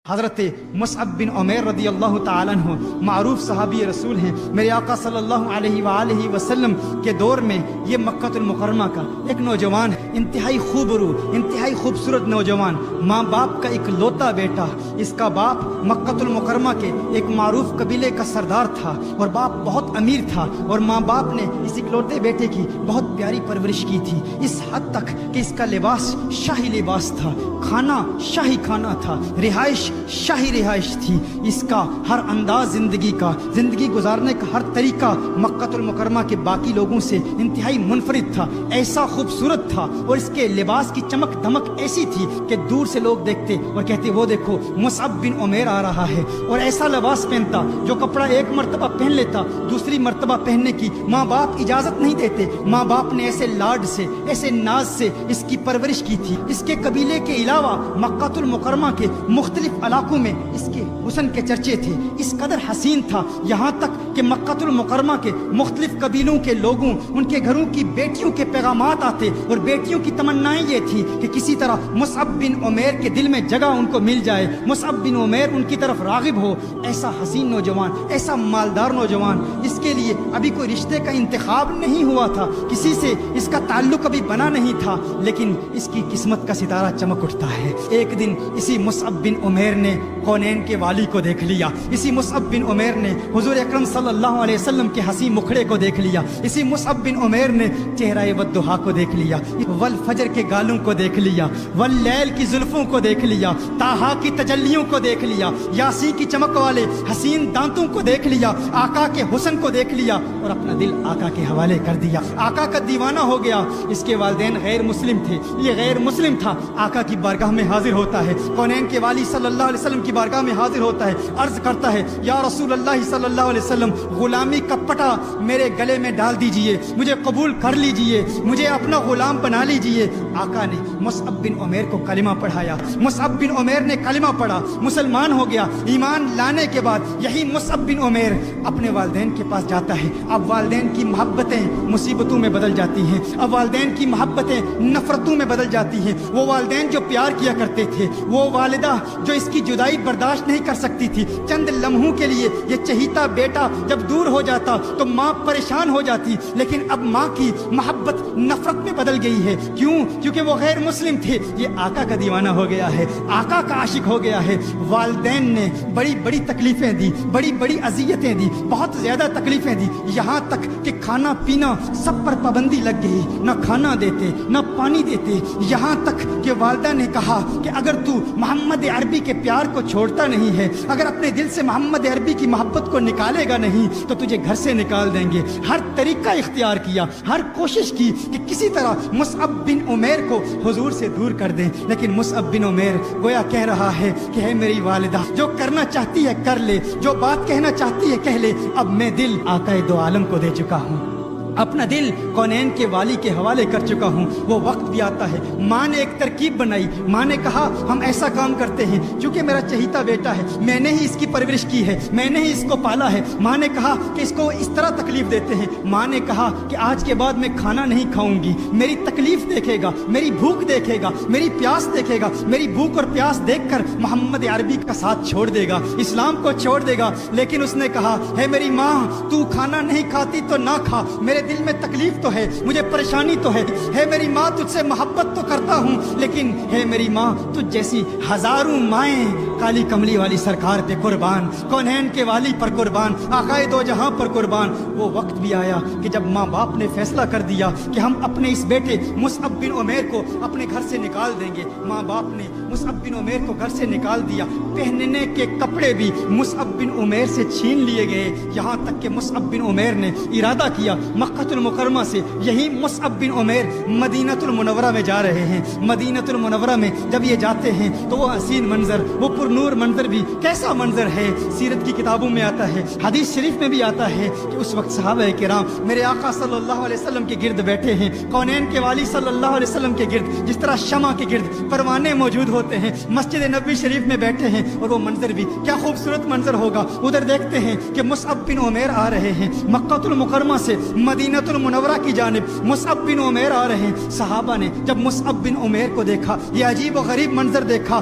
حضرت مصعب بن عمیر رضی اللہ تعالیٰ عنہ معروف صحابی رسول ہیں۔ میرے آقا صلی اللہ علیہ وآلہ وسلم کے دور میں یہ مکہ المکرمہ کا ایک نوجوان ہے، انتہائی خوبرو، انتہائی خوبصورت نوجوان، ماں باپ کا ایک لوتا بیٹا۔ اس کا باپ مکہ المکرمہ کے ایک معروف قبیلے کا سردار تھا اور باپ بہت امیر تھا، اور ماں باپ نے اس اکلوتے بیٹے کی بہت پیاری پرورش کی تھی، اس حد تک کہ اس کا لباس شاہی لباس تھا، کھانا شاہی کھانا تھا، رہائش شاہی رہائش تھی۔ اس کا ہر انداز زندگی گزارنے کا ہر طریقہ مکہ المکرمہ کے باقی لوگوں سے انتہائی منفرد تھا، ایسا خوبصورت تھا، اور اس کے لباس کی چمک دمک ایسی تھی کہ دور سے لوگ دیکھتے اور کہتے وہ دیکھو مصعب بن عمیر آ رہا ہے، اور ایسا لباس پہنتا جو کپڑا ایک مرتبہ پہن لیتا دوسری مرتبہ پہننے کی ماں باپ اجازت نہیں دیتے۔ ماں باپ نے ایسے لاڈ سے، ایسے ناز سے اس کی پرورش کی تھی۔ اس کے قبیلے کے علاوہ مکہ المکرمہ کے مختلف علاقوں میں اس کے حسن کے چرچے تھے، اس قدر حسین تھا، یہاں تک کہ مکہ المکرمہ کے مختلف قبیلوں کے لوگوں، ان کے گھروں کی بیٹیوں کے پیغامات آتے، اور بیٹیوں کی تمنائیں یہ تھی کہ کسی طرح مصعب بن عمیر کے دل میں جگہ ان کو مل جائے، مصعب بن عمیر ان کی طرف راغب ہو۔ ایسا حسین نوجوان، ایسا مالدار نوجوان، اس کے لیے ابھی کوئی رشتے کا انتخاب نہیں ہوا تھا، کسی سے اس کا تعلق ابھی بنا نہیں تھا، لیکن اس کی قسمت کا ستارہ چمک اٹھتا ہے۔ ایک دن اسی مصعب بن عمیر نے کونین کے والی کو دیکھ لیا، اسی مصعب بن عمیر نے حضور اکرم صلی اللہ علیہ وسلم کے حسین مکھڑے کو دیکھ لیا، اسی مصعب بن عمیر نے چہرہ والضحیٰ کو دیکھ لیا، والفجر کے گالوں کو دیکھ لیا، واللیل کی زلفوں کو دیکھ لیا، طٰہٰ کی تجلیوں کو دیکھ لیا، یاسین کی چمک والے حسین دانتوں کو دیکھ لیا، آقا کے حسن کو دیکھ لیا، اور اپنا دل آقا کے حوالے کر دیا، آقا کا دیوانہ ہو گیا۔ اس کے والدین غیر مسلم تھے، یہ غیر مسلم تھا، آقا کی بارگاہ میں حاضر ہوتا ہے، کونین کے والی صلی اللہ علیہ وسلم کی بارگاہ میں حاضر ہوتا ہے، عرض کرتا ہے یا رسول اللہ صلی اللہ علیہ وسلم، غلامی کا پٹا میرے گلے میں ڈال دیجئے، مجھے قبول کر لیجئے، مجھے اپنا غلام بنا لیجئے۔ آقا نے مصعب بن عمیر کو کلمہ پڑھایا، مصعب بن عمیر نے کلمہ پڑھا، مسلمان ہو گیا۔ ایمان لانے کے بعد یہی مصعب بن عمیر اپنے والدین کے پاس جاتا ہے۔ اب والدین کی محبتیں مصیبتوں میں بدل جاتی ہیں، اب والدین کی محبتیں نفرتوں میں بدل جاتی ہیں۔ وہ والدین جو پیار کیا کرتے تھے، وہ والدہ جو اس کی جدائی برداشت نہیں کر سکتی تھی، چند لمحوں کے لیے یہ چہیتا بیٹا جب دور ہو جاتا تو ماں پریشان ہو جاتی، لیکن اب ماں کی محبت نفرت میں بدل گئی ہے۔ کیوں؟ کیونکہ وہ غیر مسلم تھے، یہ آقا کا دیوانہ ہو گیا ہے، آقا کا عاشق ہو گیا ہے۔ والدین نے بڑی بڑی تکلیفیں دی، بڑی بڑی اذیتیں دی، بہت زیادہ تکلیفیں دی، یہاں تک کہ کھانا پینا سب پر پابندی لگ گئی، نہ کھانا دیتے نہ پانی دیتے، یہاں تک کہ والدہ نے کہا کہ اگر تو محمد عربی کے پیار کو چھوڑتا نہیں ہے، اگر اپنے دل سے محمد عربی کی محبت کو نکالے گا نہیں تو تجھے گھر سے نکال دیں گے۔ ہر طریقہ اختیار کیا، ہر کوشش کی کہ کسی طرح مصعب بن عمیر کو حضور سے دور کر دیں، لیکن مصعب بن عمیر گویا کہہ رہا ہے کہ ہے میری والدہ، جو کرنا چاہتی ہے کر لے، جو بات کہنا چاہتی ہے کہہ لے، اب میں دل آقا دو عالم کو دے چکا ہوں، اپنا دل کونین کے والی کے حوالے کر چکا ہوں۔ وہ وقت بھی آتا ہے، ماں نے ایک ترکیب بنائی، ماں نے کہا ہم ایسا کام کرتے ہیں، چونکہ میرا چہیتا بیٹا ہے، میں نے ہی اس کی پرورش کی ہے، میں نے ہی اس کو پالا ہے، ماں نے کہا کہ اس کو اس طرح تکلیف دیتے ہیں، ماں نے کہا کہ آج کے بعد میں کھانا نہیں کھاؤں گی، میری تکلیف دیکھے گا، میری بھوک دیکھے گا، میری پیاس دیکھے گا، میری بھوک اور پیاس دیکھ کر محمد عربی کا ساتھ چھوڑ دے گا، اسلام کو چھوڑ دے گا۔ لیکن اس نے کہا ہے میری ماں، تو کھانا نہیں کھاتی تو نہ کھا، میرے دل میں تکلیف تو ہے، مجھے پریشانی تو ہے میری ماں، تجھ سے محبت تو کرتا ہوں، لیکن ہے میری ماں تجھ جیسی ہزاروں مائیں کالی کملی والی سرکار پہ قربان، کونین کے والی پر قربان، آقا دو جہاں پر قربان۔ وہ وقت بھی آیا کہ جب ماں باپ نے فیصلہ کر دیا کہ ہم اپنے اس بیٹے مصعب بن عمیر کو اپنے گھر سے نکال دیں گے۔ ماں باپ نے مصعب بن عمیر کو گھر سے نکال دیا، پہننے کے کپڑے بھی مصعب بن عمیر سے چھین لیے گئے، یہاں تک کہ مصعب بن عمیر نے ارادہ کیا مکہ المکرمہ سے یہی مصعب بن عمیر مدینہ المنورہ میں جا رہے ہیں۔ مدینہ المنورہ میں جب یہ جاتے ہیں تو وہ حسین منظر، وہ پرنور منظر بھی کیسا منظر ہے، سیرت کی کتابوں میں آتا ہے، حدیث شریف میں بھی آتا ہے کہ اس وقت صحابہ کرام میرے آقا صلی اللہ علیہ وسلم کے گرد بیٹھے ہیں، کونین کے والی صلی اللہ علیہ وسلم کے گرد جس طرح شمع کے گرد پروانے موجود ہوتے ہیں، مسجد نبوی شریف میں بیٹھے ہیں، اور وہ منظر بھی کیا خوبصورت منظر ہوگا۔ ادھر دیکھتے ہیں کہ مصعب بن عمیر آ رہے ہیں، مکہ المکرمہ سے مدینہ المنورہ کی جانب مصعب بن عمیر آ رہے ہیں۔ صحابہ نے جب مصعب بن عمیر کو دیکھا، یہ عجیب و غریب منظر دیکھا،